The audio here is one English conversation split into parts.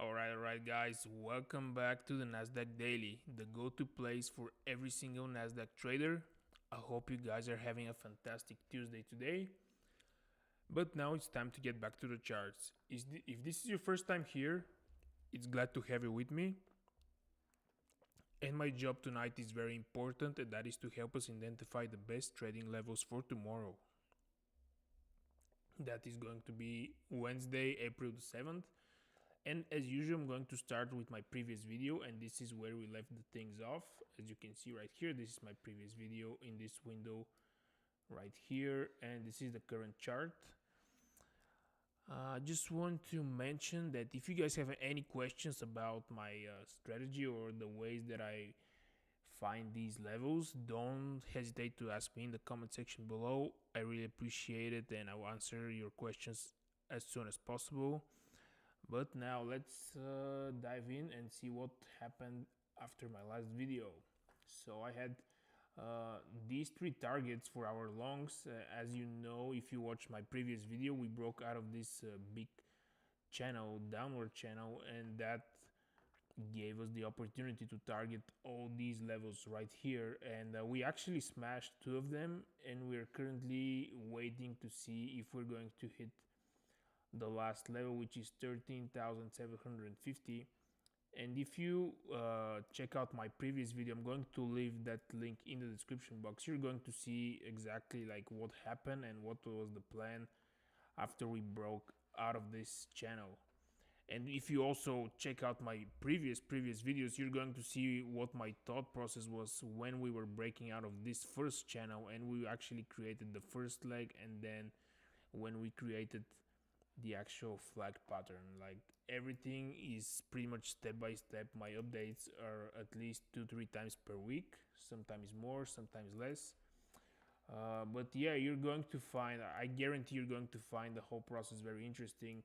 Alright guys, welcome back to the Nasdaq Daily, the go-to place for every single Nasdaq trader. I hope you guys are having a fantastic Tuesday today. But now it's time to get back to the charts. If this is your first time here, it's glad to have you with me. And my job tonight is very important, and that is to help us identify the best trading levels for tomorrow. That is going to be Wednesday, April the 7th. And as usual, I'm going to start with my previous video, and this is where we left the things off. As you can see right here, this is my previous video in this window right here, and this is the current chart. I just want to mention that if you guys have any questions about my strategy or the ways that I find these levels, don't hesitate to ask me in the comment section below. I really appreciate it, and I will answer your questions as soon as possible. But now let's dive in and see what happened after my last video. So I had these three targets for our longs. As you know, if you watch my previous video, we broke out of this big channel, downward channel, and that gave us the opportunity to target all these levels right here, and we actually smashed two of them, and we're currently waiting to see if we're going to hit the last level, which is 13,750. And if you check out my previous video, I'm going to leave that link in the description box. You're going to see exactly like what happened and what was the plan after we broke out of this channel. And if you also check out my previous videos, you're going to see what my thought process was when we were breaking out of this first channel and we actually created the first leg, and then when we created the actual flag pattern. Like, everything is pretty much step by step. My updates are at least 2-3 times per week, sometimes more, sometimes less. But yeah, you're going to find, I guarantee you're going to find the whole process very interesting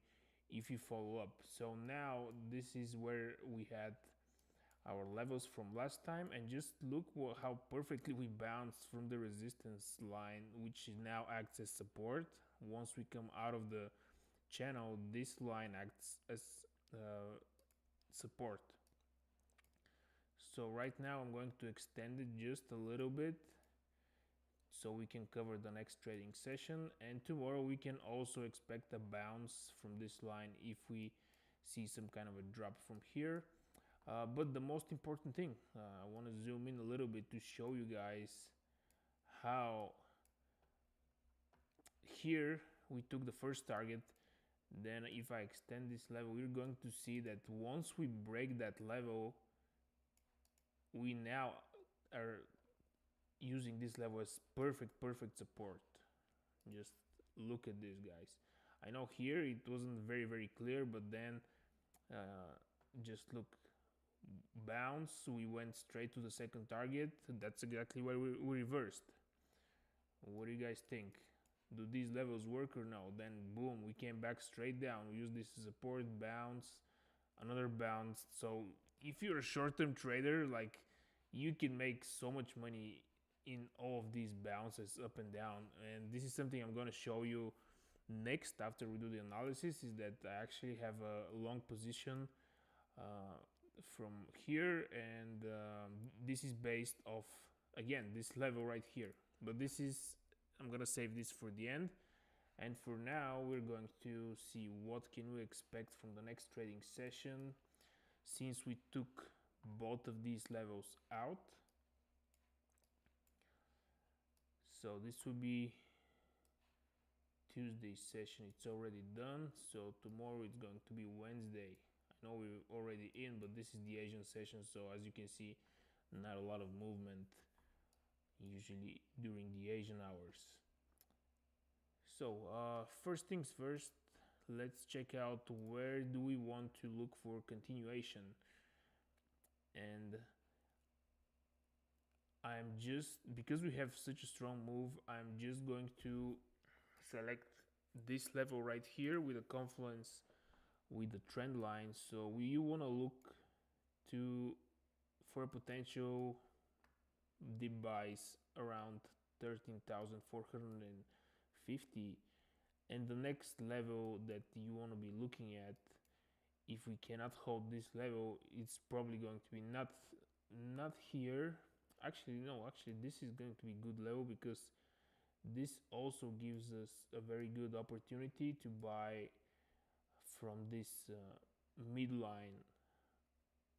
if you follow up. So now this is where we had our levels from last time, and just look how perfectly we bounced from the resistance line, which now acts as support. Once we come out of the channel, this line acts as support. So right now I'm going to extend it just a little bit so we can cover the next trading session, and tomorrow we can also expect a bounce from this line if we see some kind of a drop from here. But the most important thing, I want to zoom in a little bit to show you guys how here we took the first target. Then if I extend this level, we're going to see that once we break that level, we now are using this level as perfect support. Just look at this, guys. I know here it wasn't very clear, but then just look, bounce, we went straight to the second target. That's exactly where we reversed. What do you guys think? Do these levels work or no? Then boom, we came back straight down. We use this as support, bounce, another bounce. So if you're a short-term trader, like, you can make so much money in all of these bounces up and down. And this is something I'm going to show you next after we do the analysis, is that I actually have a long position from here, and this is based off, again, this level right here. But this is, I'm gonna save this for the end, and for now we're going to see what can we expect from the next trading session, since we took both of these levels out. So this will be Tuesday session, it's already done. So tomorrow it's going to be Wednesday. I know we're already in, but this is the Asian session, so as you can see, not a lot of movement usually during the Asian hours. So first things first, let's check out where do we want to look for continuation. And I'm just, because we have such a strong move, I'm just going to select this level right here with a confluence with the trend line. So we want to look for a potential dip buys around 13,450, and the next level that you want to be looking at if we cannot hold this level, it's probably going to be not here. Actually, no, actually this is going to be good level, because this also gives us a very good opportunity to buy from this midline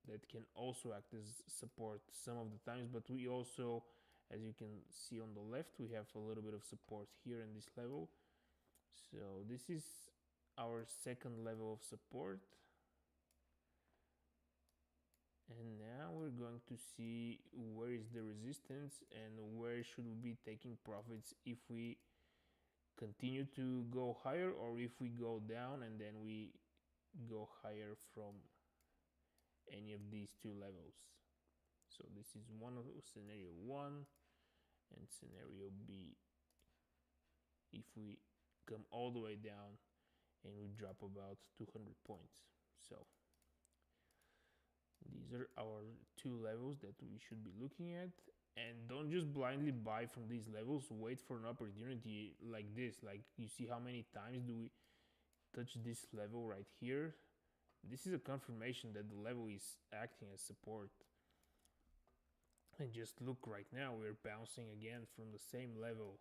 that can also act as support some of the times. But we also, as you can see on the left, we have a little bit of support here in this level. So this is our second level of support. And now we're going to see where is the resistance and where should we be taking profits if we continue to go higher, or if we go down and then we go higher from any of these two levels. So this is one of scenario 1, and scenario B, if we come all the way down and we drop about 200 points. So these are our two levels that we should be looking at. And don't just blindly buy from these levels. Wait for an opportunity like this. Like, you see how many times do we touch this level right here? This is a confirmation that the level is acting as support. And just look, right now we're bouncing again from the same level.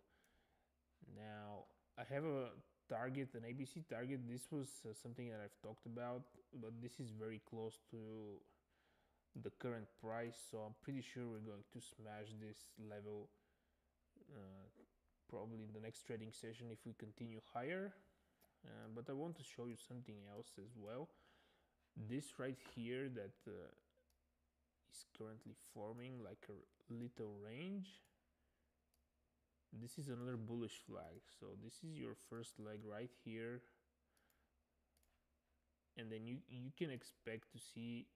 Now I have a target, an ABC target. This was something that I've talked about, but this is very close to the current price, so I'm pretty sure we're going to smash this level probably in the next trading session if we continue higher. But I want to show you something else as well. This right here that is currently forming like a little range, this is another bullish flag. So this is your first leg right here, and then you can expect to see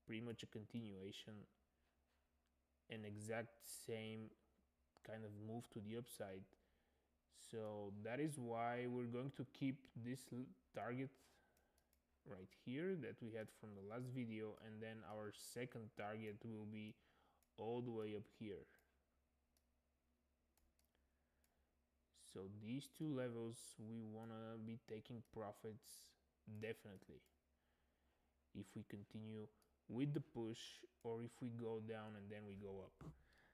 pretty much a continuation, an exact same kind of move to the upside. So that is why we're going to keep this target right here that we had from the last video, and then our second target will be all the way up here. So these two levels we want to be taking profits definitely if we continue with the push, or if we go down and then we go up.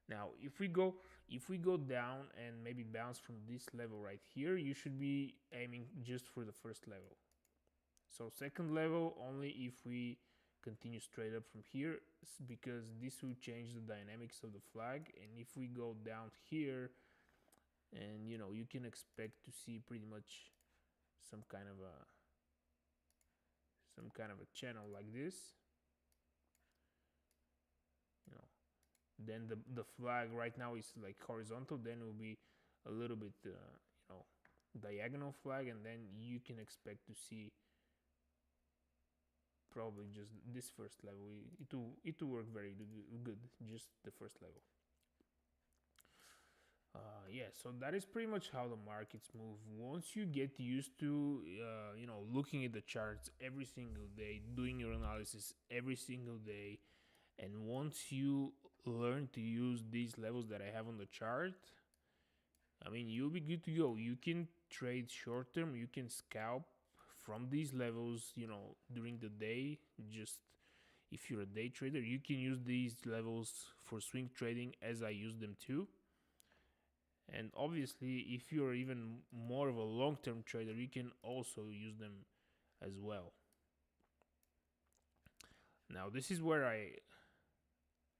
Now if we go down and maybe bounce from this level right here, you should be aiming just for the first level. So second level only if we continue straight up from here, because this will change the dynamics of the flag. And if we go down here, and you can expect to see pretty much some kind of a channel like this, then the flag right now is like horizontal, then it will be a little bit diagonal flag, and then you can expect to see probably just this first level. It will work very good, just the first level. Yeah, so that is pretty much how the markets move. Once you get used to looking at the charts every single day, doing your analysis every single day, and once you learn to use these levels that I have on the chart, I mean, you'll be good to go. You can trade short term, you can scalp from these levels, during the day. Just if you're a day trader, you can use these levels for swing trading, as I use them too. And obviously, if you're even more of a long-term trader, you can also use them as well. Now this is where I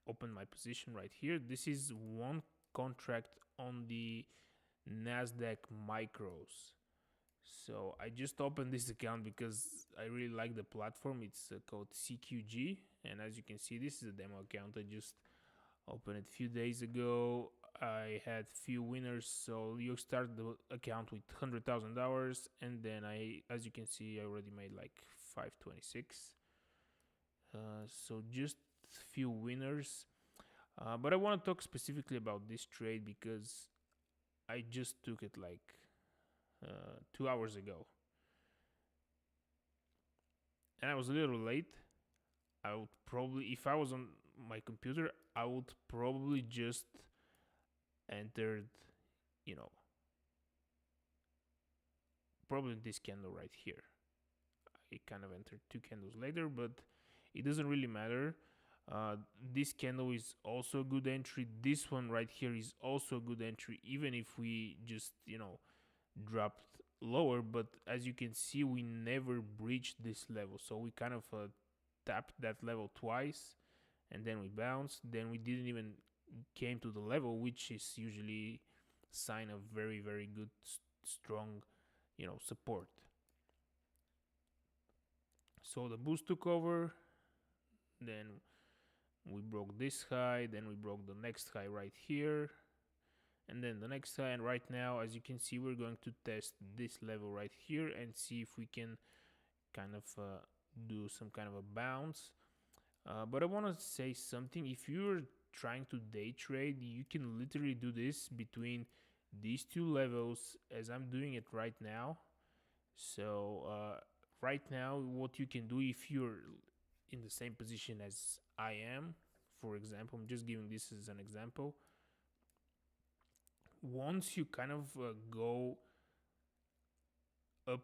open my position right here. This is one contract on the Nasdaq micros. So I just opened this account because I really like the platform. It's called CQG, and as you can see, this is a demo account. I just opened it a few days ago. I had few winners. So you start the account with $100,000, and then as you can see, I already made like 526. So just few winners. But I want to talk specifically about this trade because I just took it like 2 hours ago, and I was a little late. I would probably, if I was on my computer, I would probably just entered, probably this candle right here. it kind of entered 2 candles later, but it doesn't really matter. This candle is also a good entry. This one right here is also a good entry, even if we just, dropped lower. But as you can see, we never breached this level, so we kind of tapped that level twice, and then we bounced. Then we didn't even came to the level, which is usually sign of very, very good, strong, support. So the boost took over, then we broke this high, then we broke the next high right here, and then the next high. And right now, as you can see, we're going to test this level right here and see if we can kind of do some kind of a bounce. But I want to say something. If you're trying to day trade, you can literally do this between these two levels, as I'm doing it right now. So right now, what you can do, if you're in the same position as I am, for example, I'm just giving this as an example. Once you kind of go up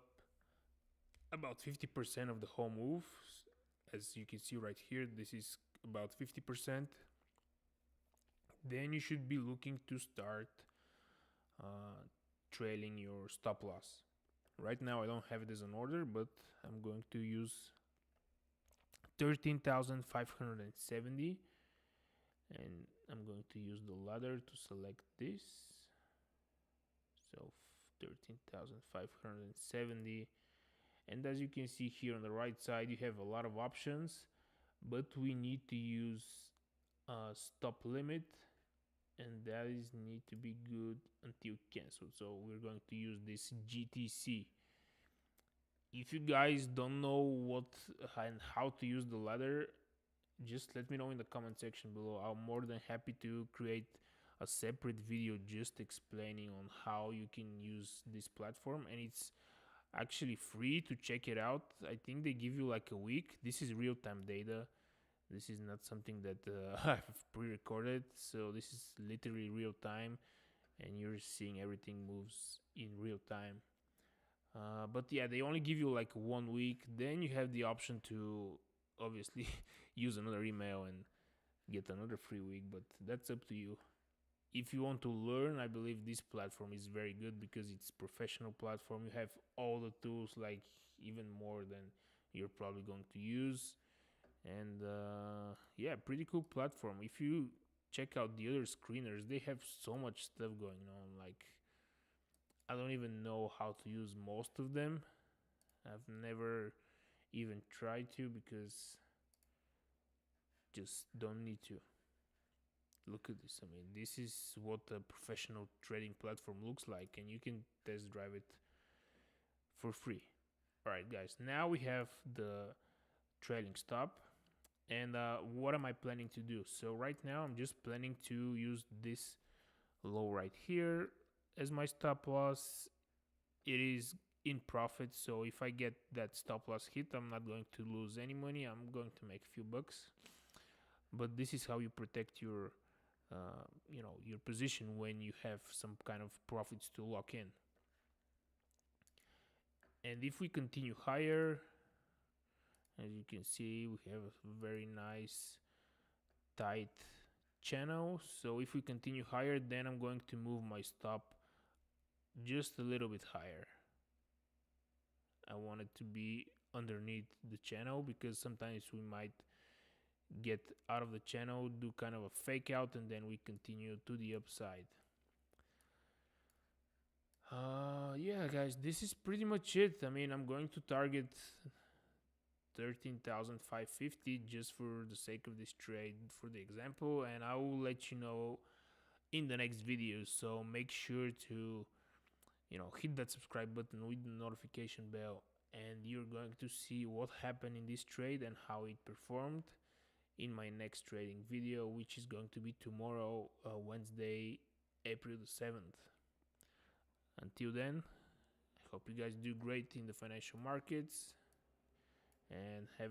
about 50% of the whole move, as you can see right here, this is about 50%, then you should be looking to start trailing your stop loss. Right now I don't have it as an order, but I'm going to use 13,570, and I'm going to use the ladder to select this. So 13,570, and as you can see here on the right side, you have a lot of options, but we need to use a stop limit, and that is need to be good until canceled. So we're going to use this GTC. If you guys don't know what and how to use the ladder, just let me know in the comment section below. I'm more than happy to create a separate video just explaining on how you can use this platform, and it's actually free to check it out. I think they give you like a week. This is real-time data. This is not something that I've pre-recorded, so this is literally real time, and you're seeing everything moves in real time. But yeah, they only give you like 1 week. Then you have the option to obviously use another email and get another free week, but that's up to you. If you want to learn, I believe this platform is very good because it's professional platform. You have all the tools, like even more than you're probably going to use. And yeah, pretty cool platform. If you check out the other screeners, they have so much stuff going on. Like, I don't even know how to use most of them. I've never even tried to, because just don't need to. Look at this. I mean, this is what a professional trading platform looks like, and you can test drive it for free. All right, guys, now we have the trailing stop. And what am I planning to do? So right now I'm just planning to use this low right here as my stop loss. It is in profit, so if I get that stop loss hit, I'm not going to lose any money. I'm going to make a few bucks. But this is how you protect your your position when you have some kind of profits to lock in. And if we continue higher, as you can see, we have a very nice tight channel. So if we continue higher, then I'm going to move my stop just a little bit higher. I want it to be underneath the channel, because sometimes we might get out of the channel, do kind of a fake out, and then we continue to the upside. Yeah, guys, this is pretty much it. I mean, I'm going to target 13,550 just for the sake of this trade, for the example, and I will let you know in the next video. So make sure to hit that subscribe button with the notification bell, and you're going to see what happened in this trade and how it performed in my next trading video, which is going to be tomorrow, Wednesday, April the 7th. Until then, I hope you guys do great in the financial markets, and have a